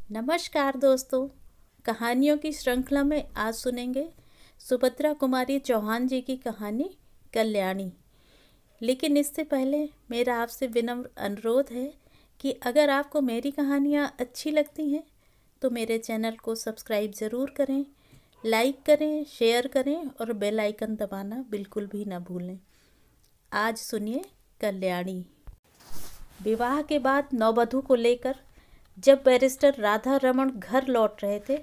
नमस्कार दोस्तों। कहानियों की श्रृंखला में आज सुनेंगे सुभद्रा कुमारी चौहान जी की कहानी कल्याणी। लेकिन इससे पहले मेरा आपसे विनम्र अनुरोध है कि अगर आपको मेरी कहानियाँ अच्छी लगती हैं तो मेरे चैनल को सब्सक्राइब ज़रूर करें, लाइक करें, शेयर करें और बेल आइकन दबाना बिल्कुल भी ना भूलें। आज सुनिए कल्याणी। विवाह के बाद नववधू को लेकर जब बैरिस्टर राधा रमन घर लौट रहे थे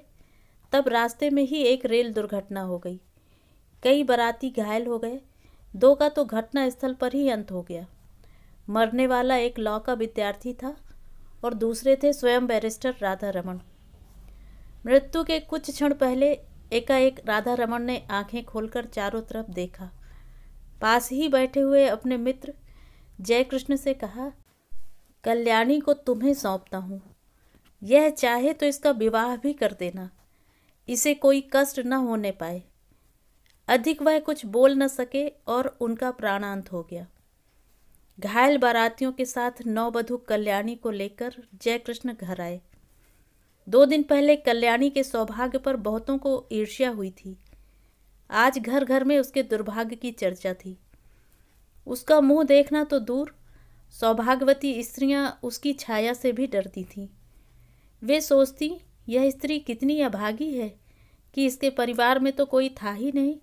तब रास्ते में ही एक रेल दुर्घटना हो गई। कई बाराती घायल हो गए, दो का तो घटना स्थल पर ही अंत हो गया। मरने वाला एक लॉ का विद्यार्थी था और दूसरे थे स्वयं बैरिस्टर राधा रमन। मृत्यु के कुछ क्षण पहले एकाएक राधा रमन ने आंखें खोलकर चारों तरफ देखा। पास ही बैठे हुए अपने मित्र जयकृष्ण से कहा, कल्याणी को तुम्हें सौंपता हूँ। यह चाहे तो इसका विवाह भी कर देना, इसे कोई कष्ट न होने पाए। अधिक वह कुछ बोल न सके और उनका प्राणांत हो गया। घायल बारातियों के साथ नववधू कल्याणी को लेकर जयकृष्ण घर आए। 2 दिन पहले कल्याणी के सौभाग्य पर बहुतों को ईर्ष्या हुई थी। आज घर घर में उसके दुर्भाग्य की चर्चा थी। उसका मुंह देखना तो दूर, सौभाग्यवती स्त्रियां उसकी छाया से भी डरती थीं। वे सोचती, यह स्त्री कितनी अभागी है कि इसके परिवार में तो कोई था ही नहीं।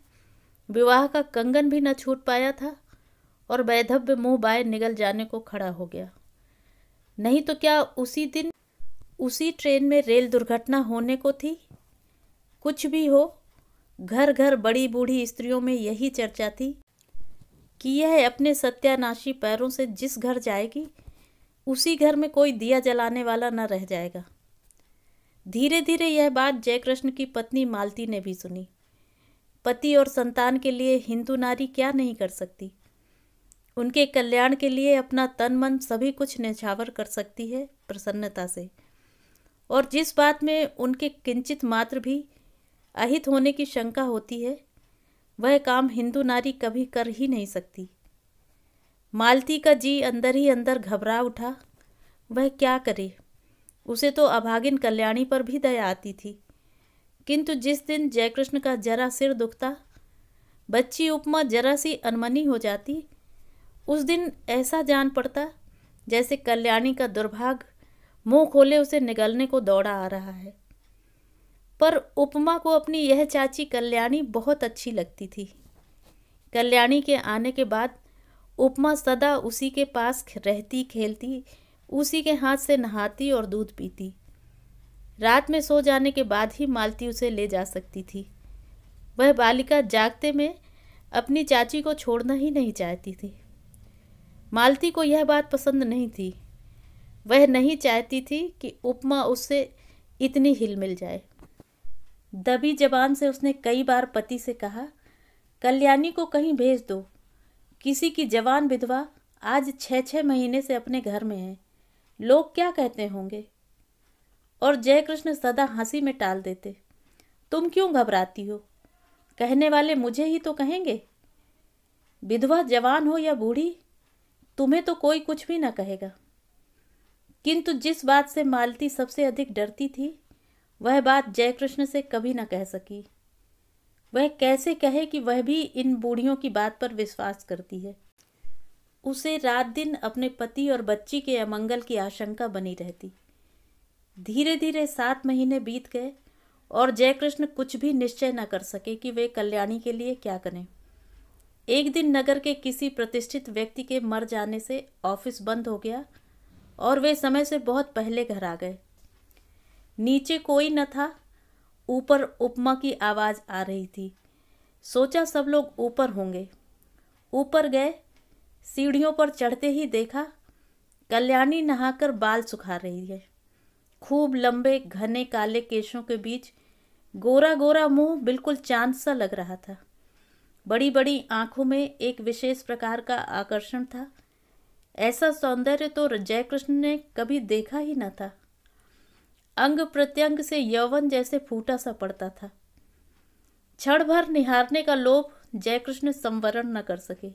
विवाह का कंगन भी न छूट पाया था और वैधव्य मुंह बाय निगल जाने को खड़ा हो गया। नहीं तो क्या उसी दिन उसी ट्रेन में रेल दुर्घटना होने को थी। कुछ भी हो, घर घर बड़ी बूढ़ी स्त्रियों में यही चर्चा थी कि यह अपने सत्यानाशी पैरों से जिस घर जाएगी उसी घर में कोई दिया जलाने वाला न रह जाएगा। धीरे धीरे यह बात जयकृष्ण की पत्नी मालती ने भी सुनी। पति और संतान के लिए हिंदू नारी क्या नहीं कर सकती। उनके कल्याण के लिए अपना तन मन सभी कुछ न्यौछावर कर सकती है प्रसन्नता से। और जिस बात में उनके किंचित मात्र भी अहित होने की शंका होती है, वह काम हिंदू नारी कभी कर ही नहीं सकती। मालती का जी अंदर ही अंदर घबरा उठा। वह क्या करे। उसे तो अभागिन कल्याणी पर भी दया आती थी, किंतु जिस दिन जयकृष्ण का जरा सिर दुखता, बच्ची उपमा जरा सी अनमनी हो जाती, उस दिन ऐसा जान पड़ता जैसे कल्याणी का दुर्भाग्य मुंह खोले उसे निगलने को दौड़ा आ रहा है। पर उपमा को अपनी यह चाची कल्याणी बहुत अच्छी लगती थी। कल्याणी के आने के बाद उपमा सदा उसी के पास रहती, खेलती, उसी के हाथ से नहाती और दूध पीती। रात में सो जाने के बाद ही मालती उसे ले जा सकती थी। वह बालिका जागते में अपनी चाची को छोड़ना ही नहीं चाहती थी। मालती को यह बात पसंद नहीं थी। वह नहीं चाहती थी कि उपमा उससे इतनी हिल मिल जाए। दबी जबान से उसने कई बार पति से कहा, कल्याणी को कहीं भेज दो। किसी की जवान विधवा आज 6-6 महीने से अपने घर में है, लोग क्या कहते होंगे। और जयकृष्ण सदा हंसी में टाल देते, तुम क्यों घबराती हो, कहने वाले मुझे ही तो कहेंगे। विधवा जवान हो या बूढ़ी, तुम्हें तो कोई कुछ भी ना कहेगा। किंतु जिस बात से मालती सबसे अधिक डरती थी, वह बात जयकृष्ण से कभी न कह सकी। वह कैसे कहे कि वह भी इन बूढ़ियों की बात पर विश्वास करती है। उसे रात दिन अपने पति और बच्ची के अमंगल की आशंका बनी रहती। धीरे धीरे 7 महीने बीत गए और जयकृष्ण कुछ भी निश्चय न कर सके कि वे कल्याणी के लिए क्या करें। एक दिन नगर के किसी प्रतिष्ठित व्यक्ति के मर जाने से ऑफिस बंद हो गया और वे समय से बहुत पहले घर आ गए। नीचे कोई न था, ऊपर उपमा की आवाज़ आ रही थी। सोचा सब लोग ऊपर होंगे। ऊपर गए। सीढ़ियों पर चढ़ते ही देखा कल्याणी नहाकर बाल सुखा रही है। खूब लंबे घने काले केशों के बीच गोरा गोरा मुंह बिल्कुल चांद सा लग रहा था। बड़ी बड़ी आंखों में एक विशेष प्रकार का आकर्षण था। ऐसा सौंदर्य तो जयकृष्ण ने कभी देखा ही न था। अंग प्रत्यंग से यौवन जैसे फूटा सा पड़ता था। क्षण भर निहारने का लोभ जयकृष्ण संवरण न कर सके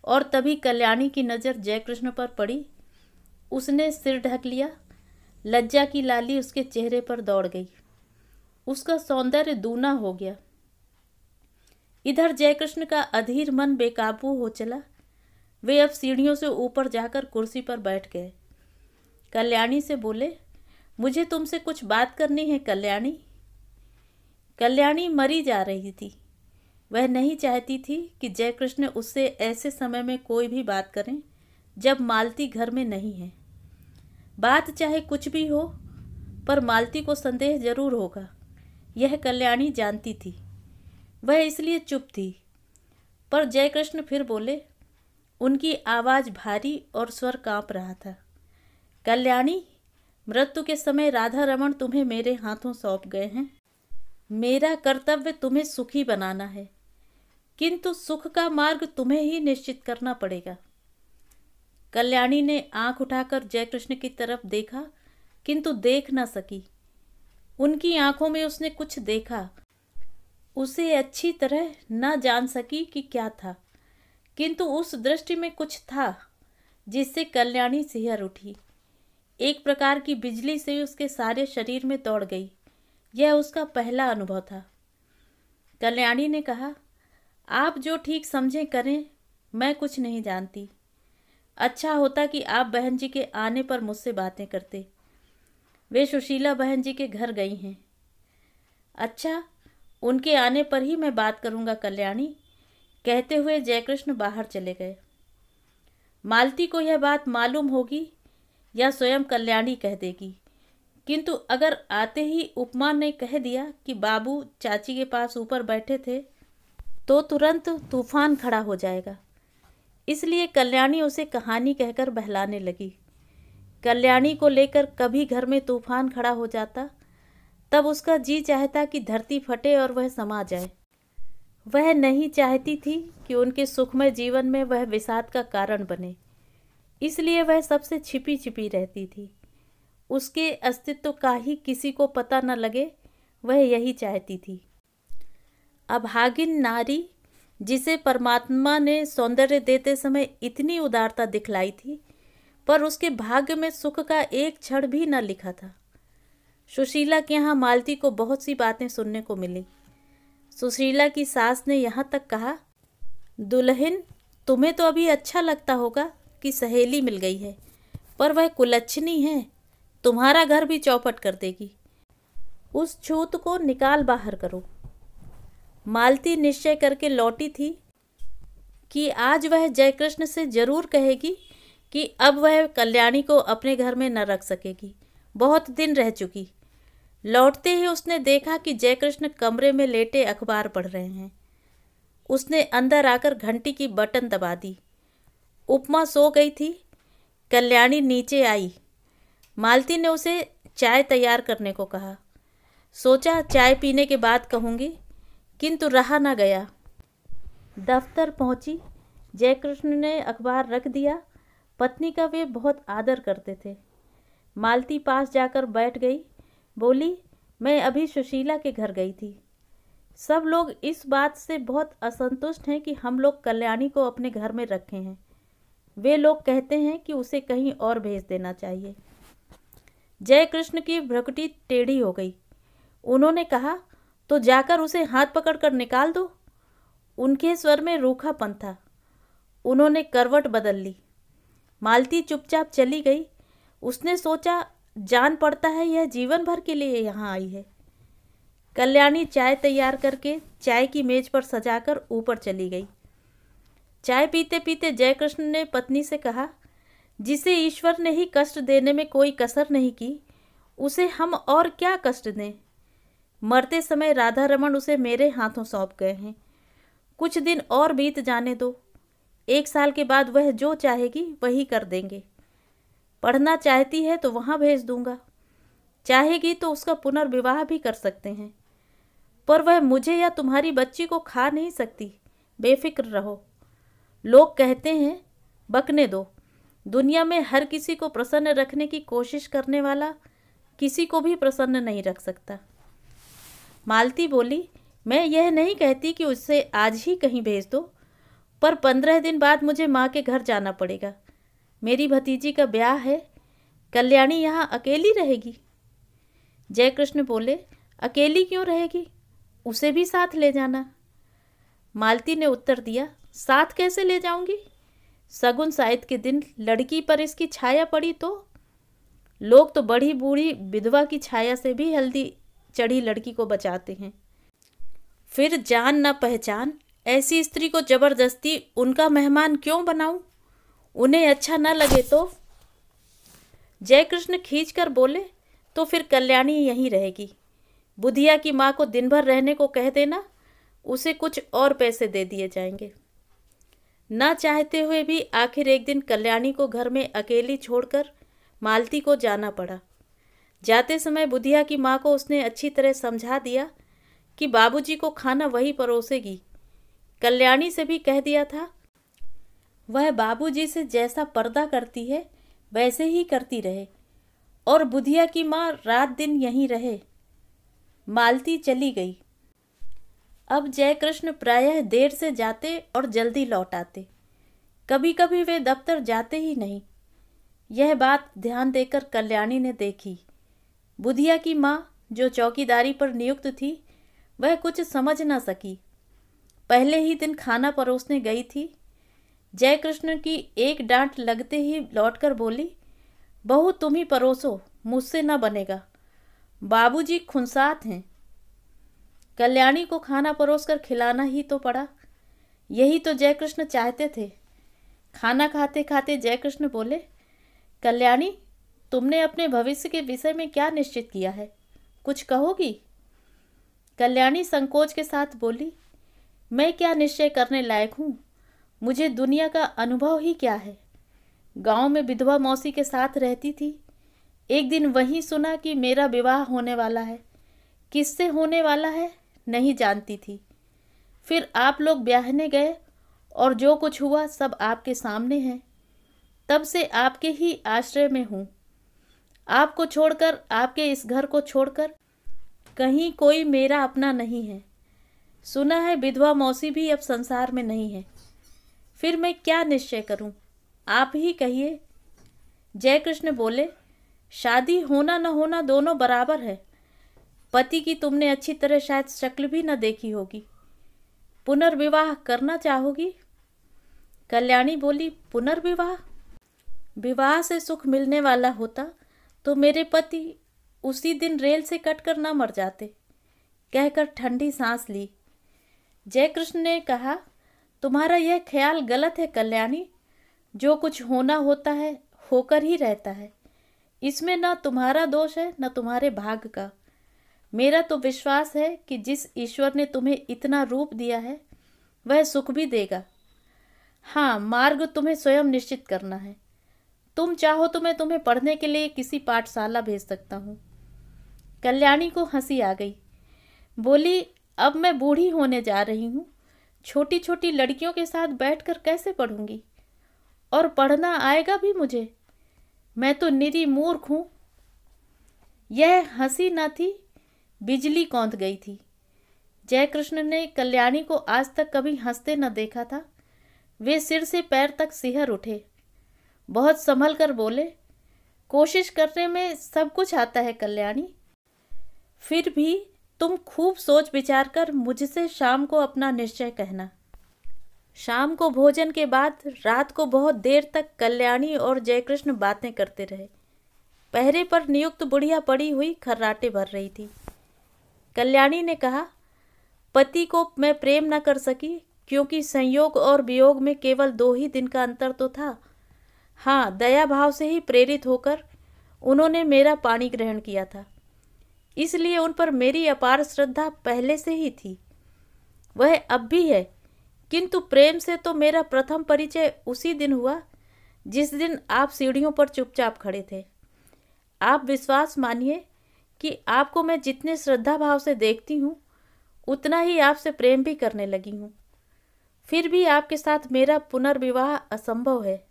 और तभी कल्याणी की नज़र जयकृष्ण पर पड़ी। उसने सिर ढक लिया, लज्जा की लाली उसके चेहरे पर दौड़ गई। उसका सौंदर्य दूना हो गया। इधर जयकृष्ण का अधीर मन बेकाबू हो चला। वे अब सीढ़ियों से ऊपर जाकर कुर्सी पर बैठ गए। कल्याणी से बोले, मुझे तुमसे कुछ बात करनी है कल्याणी। कल्याणी मरी जा रही थी। वह नहीं चाहती थी कि जयकृष्ण उससे ऐसे समय में कोई भी बात करें जब मालती घर में नहीं है। बात चाहे कुछ भी हो, पर मालती को संदेह जरूर होगा, यह कल्याणी जानती थी। वह इसलिए चुप थी। पर जयकृष्ण फिर बोले। उनकी आवाज़ भारी और स्वर कांप रहा था। कल्याणी, मृत्यु के समय राधा रमन तुम्हें मेरे हाथों सौंप गए हैं। मेरा कर्तव्य तुम्हें सुखी बनाना है, किंतु सुख का मार्ग तुम्हें ही निश्चित करना पड़ेगा। कल्याणी ने आंख उठाकर जयकृष्ण की तरफ देखा, किंतु देख न सकी। उनकी आंखों में उसने कुछ देखा। उसे अच्छी तरह न जान सकी कि क्या था, किंतु उस दृष्टि में कुछ था जिससे कल्याणी सिहर उठी। एक प्रकार की बिजली से उसके सारे शरीर में दौड़ गई। यह उसका पहला अनुभव था। कल्याणी ने कहा, आप जो ठीक समझें करें, मैं कुछ नहीं जानती। अच्छा होता कि आप बहन जी के आने पर मुझसे बातें करते। वे सुशीला बहन जी के घर गई हैं। अच्छा, उनके आने पर ही मैं बात करूंगा कल्याणी, कहते हुए जयकृष्ण बाहर चले गए। मालती को यह बात मालूम होगी या स्वयं कल्याणी कह देगी, किंतु अगर आते ही उपमा ने कह दिया कि बाबू चाची के पास ऊपर बैठे थे, तो तुरंत तूफान खड़ा हो जाएगा। इसलिए कल्याणी उसे कहानी कहकर बहलाने लगी। कल्याणी को लेकर कभी घर में तूफान खड़ा हो जाता, तब उसका जी चाहता कि धरती फटे और वह समा जाए। वह नहीं चाहती थी कि उनके सुखमय जीवन में वह विषाद का कारण बने। इसलिए वह सबसे छिपी छिपी रहती थी। उसके अस्तित्व का ही किसी को पता न लगे, वह यही चाहती थी। अभागिन नारी, जिसे परमात्मा ने सौंदर्य देते समय इतनी उदारता दिखलाई थी, पर उसके भाग्य में सुख का एक क्षण भी न लिखा था। सुशीला के यहाँ मालती को बहुत सी बातें सुनने को मिली। सुशीला की सास ने यहाँ तक कहा, दुल्हन, तुम्हें तो अभी अच्छा लगता होगा कि सहेली मिल गई है, पर वह कुलच्छनी है, तुम्हारा घर भी चौपट कर देगी। उस छूत को निकाल बाहर करो। मालती निश्चय करके लौटी थी कि आज वह जयकृष्ण से जरूर कहेगी कि अब वह कल्याणी को अपने घर में न रख सकेगी। बहुत दिन रह चुकी। लौटते ही उसने देखा कि जयकृष्ण कमरे में लेटे अखबार पढ़ रहे हैं। उसने अंदर आकर घंटी की बटन दबा दी। उपमा सो गई थी। कल्याणी नीचे आई। मालती ने उसे चाय तैयार करने को कहा। सोचा चाय पीने के बाद कहूँगी, किंतु रहा न गया। दफ्तर पहुँची। जयकृष्ण ने अखबार रख दिया। पत्नी का वे बहुत आदर करते थे। मालती पास जाकर बैठ गई। बोली, मैं अभी सुशीला के घर गई थी। सब लोग इस बात से बहुत असंतुष्ट हैं कि हम लोग कल्याणी को अपने घर में रखे हैं। वे लोग कहते हैं कि उसे कहीं और भेज देना चाहिए। जयकृष्ण की भ्रुकुटी टेढ़ी हो गई। उन्होंने कहा, तो जाकर उसे हाथ पकड़कर निकाल दो। उनके स्वर में रूखापन था। उन्होंने करवट बदल ली। मालती चुपचाप चली गई। उसने सोचा, जान पड़ता है यह जीवन भर के लिए यहाँ आई है। कल्याणी चाय तैयार करके चाय की मेज पर सजाकर ऊपर चली गई। चाय पीते पीते जयकृष्ण ने पत्नी से कहा, जिसे ईश्वर ने ही कष्ट देने में कोई कसर नहीं की, उसे हम और क्या कष्ट दें। मरते समय राधा रमन उसे मेरे हाथों सौंप गए हैं। कुछ दिन और बीत जाने दो। 1 साल के बाद वह जो चाहेगी वही कर देंगे। पढ़ना चाहती है तो वहाँ भेज दूंगा। चाहेगी तो उसका पुनर्विवाह भी कर सकते हैं। पर वह मुझे या तुम्हारी बच्ची को खा नहीं सकती। बेफिक्र रहो। लोग कहते हैं, बकने दो। दुनिया में हर किसी को प्रसन्न रखने की कोशिश करने वाला किसी को भी प्रसन्न नहीं रख सकता। मालती बोली, मैं यह नहीं कहती कि उससे आज ही कहीं भेज दो, पर 15 दिन बाद मुझे माँ के घर जाना पड़ेगा। मेरी भतीजी का ब्याह है। कल्याणी यहाँ अकेली रहेगी? जयकृष्ण बोले, अकेली क्यों रहेगी, उसे भी साथ ले जाना। मालती ने उत्तर दिया, साथ कैसे ले जाऊंगी? सगुन साइत के दिन लड़की पर इसकी छाया पड़ी तो? लोग तो बड़ी बूढ़ी विधवा की छाया से भी हल्दी चढ़ी लड़की को बचाते हैं। फिर जान न पहचान ऐसी स्त्री को जबरदस्ती उनका मेहमान क्यों बनाऊं? उन्हें अच्छा न लगे तो? जयकृष्ण खींचकर बोले, तो फिर कल्याणी यहीं रहेगी। बुधिया की माँ को दिन भर रहने को कह देना, उसे कुछ और पैसे दे दिए जाएंगे। न चाहते हुए भी आखिर एक दिन कल्याणी को घर में अकेली छोड़कर मालती को जाना पड़ा। जाते समय बुधिया की माँ को उसने अच्छी तरह समझा दिया कि बाबूजी को खाना वही परोसेगी। कल्याणी से भी कह दिया था, वह बाबूजी से जैसा पर्दा करती है वैसे ही करती रहे और बुधिया की माँ रात दिन यहीं रहे। मालती चली गई। अब जयकृष्ण प्रायः देर से जाते और जल्दी लौट आते। कभी कभी वे दफ्तर जाते ही नहीं। यह बात ध्यान देकर कल्याणी ने देखी। बुधिया की माँ जो चौकीदारी पर नियुक्त थी, वह कुछ समझ न सकी। पहले ही दिन खाना परोसने गई थी। जयकृष्ण की एक डांट लगते ही लौटकर बोली, बहू तुम ही परोसो, मुझसे न बनेगा, बाबूजी खुनसात हैं। कल्याणी को खाना परोसकर खिलाना ही तो पड़ा। यही तो जयकृष्ण चाहते थे। खाना खाते खाते जयकृष्ण बोले, कल्याणी तुमने अपने भविष्य के विषय में क्या निश्चित किया है, कुछ कहोगी? कल्याणी संकोच के साथ बोली, मैं क्या निश्चय करने लायक हूँ, मुझे दुनिया का अनुभव ही क्या है। गांव में विधवा मौसी के साथ रहती थी। एक दिन वहीं सुना कि मेरा विवाह होने वाला है। किससे होने वाला है नहीं जानती थी। फिर आप लोग ब्याहने गए और जो कुछ हुआ सब आपके सामने है। तब से आपके ही आश्रय में हूँ। आपको छोड़कर, आपके इस घर को छोड़कर कहीं कोई मेरा अपना नहीं है। सुना है विधवा मौसी भी अब संसार में नहीं है। फिर मैं क्या निश्चय करूं, आप ही कहिए। जयकृष्ण बोले, शादी होना न होना दोनों बराबर है। पति की तुमने अच्छी तरह शायद शक्ल भी न देखी होगी। पुनर्विवाह करना चाहोगी? कल्याणी बोली, पुनर्विवाह? विवाह से सुख मिलने वाला होता तो मेरे पति उसी दिन रेल से कटकर न मर जाते, कहकर ठंडी सांस ली। जयकृष्ण ने कहा, तुम्हारा यह ख्याल गलत है कल्याणी। जो कुछ होना होता है होकर ही रहता है। इसमें न तुम्हारा दोष है न तुम्हारे भाग्य का। मेरा तो विश्वास है कि जिस ईश्वर ने तुम्हें इतना रूप दिया है वह सुख भी देगा। हाँ, मार्ग तुम्हें स्वयं निश्चित करना है। तुम चाहो तो मैं तुम्हें पढ़ने के लिए किसी पाठशाला भेज सकता हूँ। कल्याणी को हंसी आ गई। बोली, अब मैं बूढ़ी होने जा रही हूँ, छोटी छोटी लड़कियों के साथ बैठकर कैसे पढ़ूंगी? और पढ़ना आएगा भी मुझे? मैं तो निरी मूर्ख हूँ। यह हंसी न थी, बिजली कौंध गई थी। जयकृष्ण ने कल्याणी को आज तक कभी हंसते न देखा था। वे सिर से पैर तक सिहर उठे। बहुत संभल कर बोले, कोशिश करने में सब कुछ आता है कल्याणी। फिर भी तुम खूब सोच विचार कर मुझसे शाम को अपना निश्चय कहना। शाम को भोजन के बाद रात को बहुत देर तक कल्याणी और जयकृष्ण बातें करते रहे। पहरे पर नियुक्त बुढ़िया पड़ी हुई खर्राटे भर रही थी। कल्याणी ने कहा, पति को मैं प्रेम न कर सकी क्योंकि संयोग और वियोग में केवल 2 ही दिन का अंतर तो था। हाँ, दया भाव से ही प्रेरित होकर उन्होंने मेरा पानी ग्रहण किया था, इसलिए उन पर मेरी अपार श्रद्धा पहले से ही थी। वह अब भी है, किंतु प्रेम से तो मेरा प्रथम परिचय उसी दिन हुआ जिस दिन आप सीढ़ियों पर चुपचाप खड़े थे। आप विश्वास मानिए कि आपको मैं जितने श्रद्धा भाव से देखती हूँ उतना ही आपसे प्रेम भी करने लगी हूँ। फिर भी आपके साथ मेरा पुनर्विवाह असंभव है।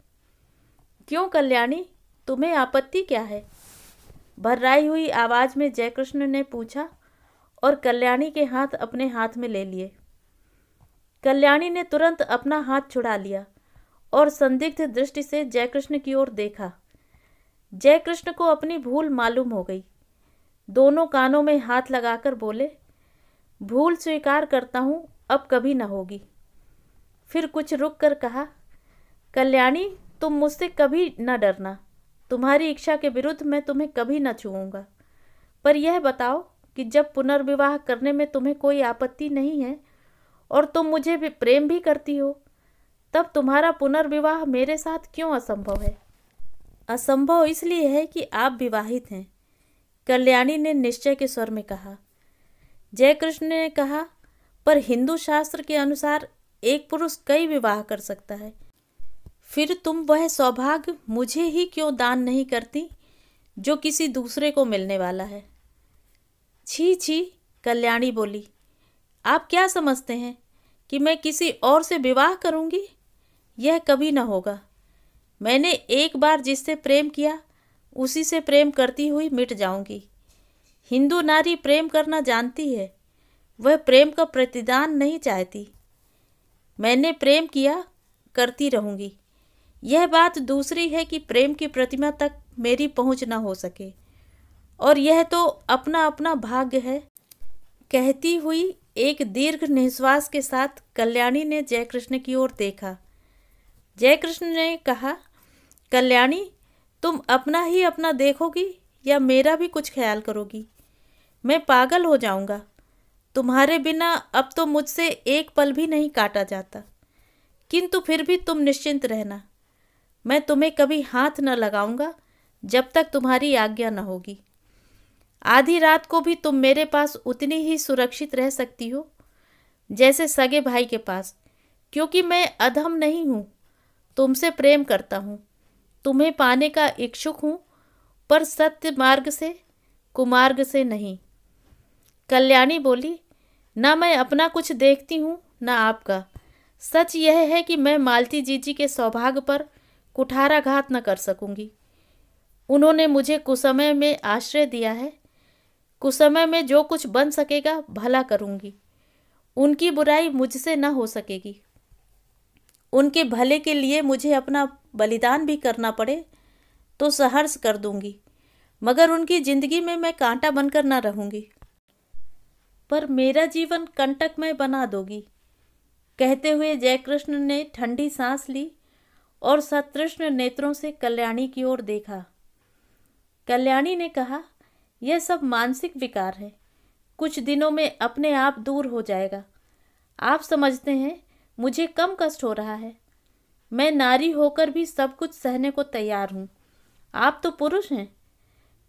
क्यों कल्याणी, तुम्हें आपत्ति क्या है? भर्राई हुई आवाज में जयकृष्ण ने पूछा और कल्याणी के हाथ अपने हाथ में ले लिए। कल्याणी ने तुरंत अपना हाथ छुड़ा लिया और संदिग्ध दृष्टि से जयकृष्ण की ओर देखा। जय कृष्ण को अपनी भूल मालूम हो गई। दोनों कानों में हाथ लगाकर बोले, भूल स्वीकार करता हूँ, अब कभी न होगी। फिर कुछ रुक कर कहा, कल्याणी तुम मुझसे कभी न डरना, तुम्हारी इच्छा के विरुद्ध मैं तुम्हें कभी न छूऊंगा। पर यह बताओ कि जब पुनर्विवाह करने में तुम्हें कोई आपत्ति नहीं है और तुम मुझे भी प्रेम भी करती हो, तब तुम्हारा पुनर्विवाह मेरे साथ क्यों असंभव है? असंभव इसलिए है कि आप विवाहित हैं, कल्याणी ने निश्चय के स्वर में कहा। जयकृष्ण ने कहा, पर हिंदू शास्त्र के अनुसार एक पुरुष कई विवाह कर सकता है। फिर तुम वह सौभाग्य मुझे ही क्यों दान नहीं करती जो किसी दूसरे को मिलने वाला है? छी छी, कल्याणी बोली, आप क्या समझते हैं कि मैं किसी और से विवाह करूंगी? यह कभी न होगा। मैंने एक बार जिससे प्रेम किया उसी से प्रेम करती हुई मिट जाऊंगी। हिंदू नारी प्रेम करना जानती है, वह प्रेम का प्रतिदान नहीं चाहती। मैंने प्रेम किया, करती रहूंगी। यह बात दूसरी है कि प्रेम की प्रतिमा तक मेरी पहुंच न हो सके, और यह तो अपना अपना भाग्य है। कहती हुई एक दीर्घ निश्वास के साथ कल्याणी ने जयकृष्ण की ओर देखा। जयकृष्ण ने कहा, कल्याणी तुम अपना ही अपना देखोगी या मेरा भी कुछ ख्याल करोगी? मैं पागल हो जाऊंगा। तुम्हारे बिना अब तो मुझसे एक पल भी नहीं काटा जाता। किंतु फिर भी तुम निश्चिंत रहना, मैं तुम्हें कभी हाथ न लगाऊंगा जब तक तुम्हारी आज्ञा न होगी। आधी रात को भी तुम मेरे पास उतनी ही सुरक्षित रह सकती हो जैसे सगे भाई के पास, क्योंकि मैं अधम नहीं हूँ, तुमसे प्रेम करता हूँ, तुम्हें पाने का इच्छुक हूँ, पर सत्य मार्ग से, कुमार्ग से नहीं। कल्याणी बोली, ना मैं अपना कुछ देखती हूँ ना आपका। सच यह है कि मैं मालती जीजी के सौभाग्य पर कुठाराघात न कर सकूंगी। उन्होंने मुझे कुसमय में आश्रय दिया है। कुसमय में जो कुछ बन सकेगा भला करूंगी। उनकी बुराई मुझसे न हो सकेगी। उनके भले के लिए मुझे अपना बलिदान भी करना पड़े तो सहर्ष कर दूंगी, मगर उनकी जिंदगी में मैं कांटा बनकर न रहूंगी। पर मेरा जीवन कंटकमय बना दोगी। कहते हुए जयकृष्ण ने ठंडी सांस ली और सतृष्ण नेत्रों से कल्याणी की ओर देखा। कल्याणी ने कहा, यह सब मानसिक विकार है, कुछ दिनों में अपने आप दूर हो जाएगा। आप समझते हैं मुझे कम कष्ट हो रहा है। मैं नारी होकर भी सब कुछ सहने को तैयार हूँ। आप तो पुरुष हैं,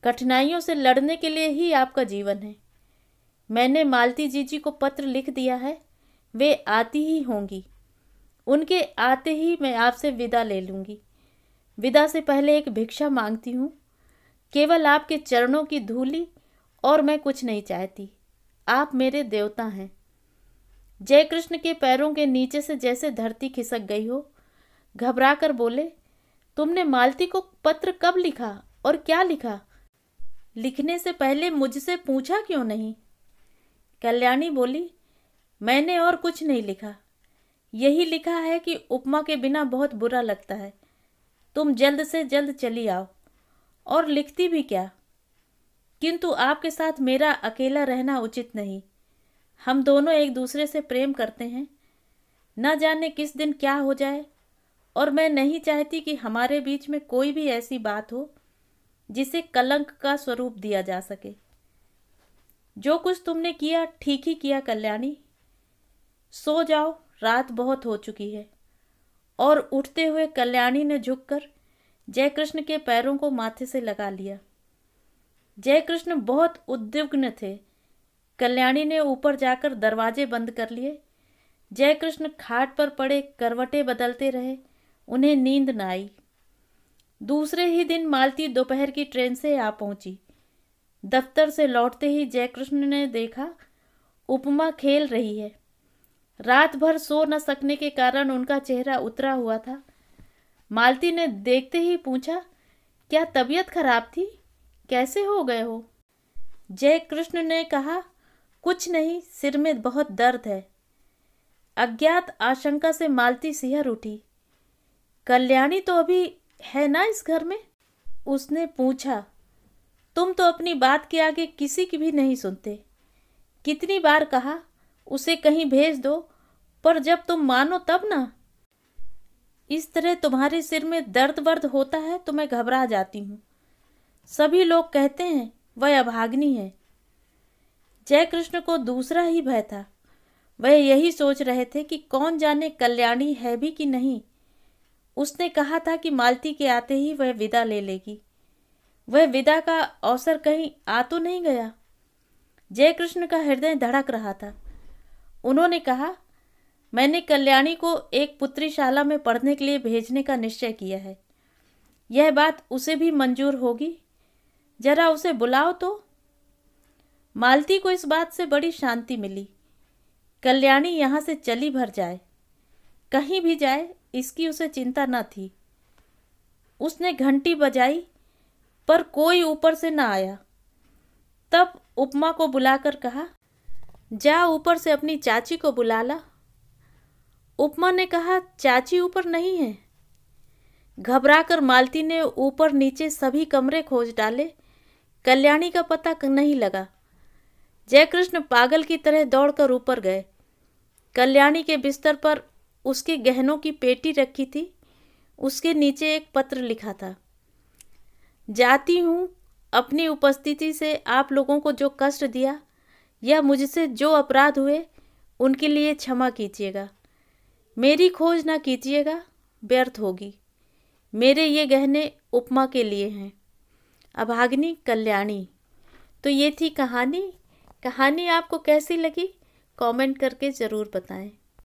कठिनाइयों से लड़ने के लिए ही आपका जीवन है। मैंने मालती जीजी को पत्र लिख दिया है, वे आती ही होंगी। उनके आते ही मैं आपसे विदा ले लूँगी। विदा से पहले एक भिक्षा मांगती हूँ, केवल आपके चरणों की धूली, और मैं कुछ नहीं चाहती। आप मेरे देवता हैं। जयकृष्ण के पैरों के नीचे से जैसे धरती खिसक गई हो। घबरा कर बोले, तुमने मालती को पत्र कब लिखा और क्या लिखा? लिखने से पहले मुझसे पूछा क्यों नहीं? कल्याणी बोली, मैंने और कुछ नहीं लिखा। यही लिखा है कि उपमा के बिना बहुत बुरा लगता है, तुम जल्द से जल्द चली आओ। और लिखती भी क्या, किंतु आपके साथ मेरा अकेला रहना उचित नहीं। हम दोनों एक दूसरे से प्रेम करते हैं, न जाने किस दिन क्या हो जाए, और मैं नहीं चाहती कि हमारे बीच में कोई भी ऐसी बात हो जिसे कलंक का स्वरूप दिया जा सके। जो कुछ तुमने किया ठीक ही किया कल्याणी। सो जाओ, रात बहुत हो चुकी है। और उठते हुए कल्याणी ने झुककर जयकृष्ण के पैरों को माथे से लगा लिया। जयकृष्ण बहुत उद्विग्न थे। कल्याणी ने ऊपर जाकर दरवाजे बंद कर लिए। जयकृष्ण खाट पर पड़े करवटें बदलते रहे, उन्हें नींद न आई। दूसरे ही दिन मालती दोपहर की ट्रेन से आ पहुंची। दफ्तर से लौटते ही जयकृष्ण ने देखा उपमा खेल रही है। रात भर सो न सकने के कारण उनका चेहरा उतरा हुआ था। मालती ने देखते ही पूछा, क्या तबीयत खराब थी? कैसे हो गए हो? जयकृष्ण ने कहा, कुछ नहीं, सिर में बहुत दर्द है। अज्ञात आशंका से मालती सिहर उठी। कल्याणी तो अभी है ना इस घर में? उसने पूछा, तुम तो अपनी बात के आगे किसी की भी नहीं सुनते। कितनी बार कहा उसे कहीं भेज दो, पर जब तुम मानो तब ना। इस तरह तुम्हारे सिर में दर्द वर्द होता है तो मैं घबरा जाती हूँ। सभी लोग कहते हैं वह अभागिनी है। जय कृष्ण को दूसरा ही भय था। वह यही सोच रहे थे कि कौन जाने कल्याणी है भी कि नहीं। उसने कहा था कि मालती के आते ही वह विदा ले लेगी। वह विदा का अवसर कहीं आ तो नहीं गया। जय कृष्ण का हृदय धड़क रहा था। उन्होंने कहा, मैंने कल्याणी को एक पुत्रीशाला में पढ़ने के लिए भेजने का निश्चय किया है। यह बात उसे भी मंजूर होगी? जरा उसे बुलाओ तो। मालती को इस बात से बड़ी शांति मिली। कल्याणी यहाँ से चली भर जाए, कहीं भी जाए, इसकी उसे चिंता न थी। उसने घंटी बजाई पर कोई ऊपर से न आया। तब उपमा को बुलाकर कहा, जा ऊपर से अपनी चाची को बुला ला। उपमा ने कहा, चाची ऊपर नहीं है। घबराकर मालती ने ऊपर नीचे सभी कमरे खोज डाले, कल्याणी का पता नहीं लगा। जयकृष्ण पागल की तरह दौड़कर ऊपर गए। कल्याणी के बिस्तर पर उसके गहनों की पेटी रखी थी। उसके नीचे एक पत्र लिखा था, जाती हूँ, अपनी उपस्थिति से आप लोगों को जो कष्ट दिया या मुझसे जो अपराध हुए उनके लिए क्षमा कीजिएगा। मेरी खोज ना कीजिएगा, व्यर्थ होगी। मेरे ये गहने उपमा के लिए हैं। अभागिनी कल्याणी। तो ये थी कहानी। कहानी आपको कैसी लगी कमेंट करके ज़रूर बताएं।